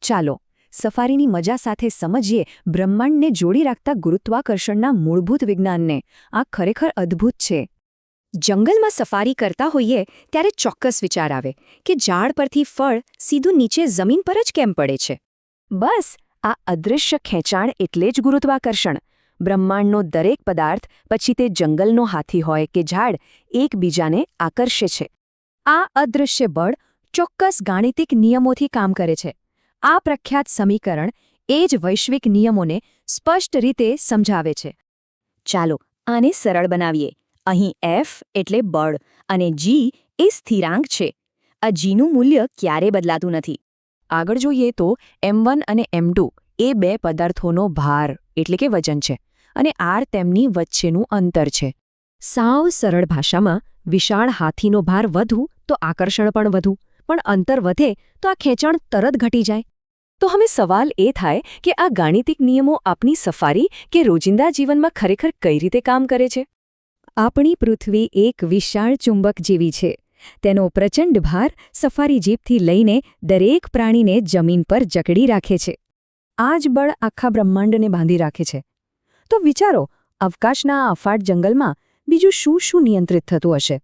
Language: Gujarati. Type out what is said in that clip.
ચાલો સફારીની મજા સાથે સમજીએ બ્રહ્માંડને જોડી રાખતા ગુરુત્વાકર્ષણના મૂળભૂત વિજ્ઞાનને. આ ખરેખર અદ્ભુત છે. જંગલમાં સફારી કરતા હોઈએ ત્યારે ચોક્કસ વિચાર આવે કે ઝાડ પરથી ફળ સીધું નીચે જમીન પર જ કેમ પડે છે. બસ આ અદૃશ્ય ખેંચાણ એટલે જ ગુરુત્વાકર્ષણ. બ્રહ્માંડનો દરેક પદાર્થ, પછી તે જંગલનો હાથી હોય કે ઝાડ, એકબીજાને આકર્ષે છે. આ અદૃશ્ય બળ ચોક્કસ ગાણિતિક નિયમોથી કામ કરે છે. આ પ્રખ્યાત સમીકરણ એ જ વૈશ્વિક નિયમોને સ્પષ્ટ રીતે સમજાવે છે. ચાલો આને સરળ બનાવીએ. અહીં F એટલે બળ અને G એ સ્થિરાંક છે. આ Gનું મૂલ્ય ક્યારે બદલાતું નથી. આગળ જોઈએ તો M1 અને M2 એ બે પદાર્થોનો ભાર એટલે કે વજન છે અને R તેમની વચ્ચેનું અંતર છે. સાવ સરળ ભાષામાં વિશાળ હાથીનો ભાર વધુ તો આકર્ષણ પણ વધુ, પણ અંતર વધે તો આ ખેંચાણ તરત ઘટી જાય. તો હવે સવાલ એ થાય કે આ ગાણિતિક નિયમો આપણી સફારી કે રોજિંદા જીવનમાં ખરેખર કઈ રીતે કામ કરે છે. આપણી પૃથ્વી એક વિશાળ ચુંબક જેવી છે. તેનો પ્રચંડ ભાર સફારી જીપથી લઈને દરેક પ્રાણીને જમીન પર જકડી રાખે છે. આ જ બળ આખા બ્રહ્માંડને બાંધી રાખે છે. તો વિચારો, અવકાશના આ અફાટ જંગલમાં બીજું શું નિયંત્રિત થતું હશે?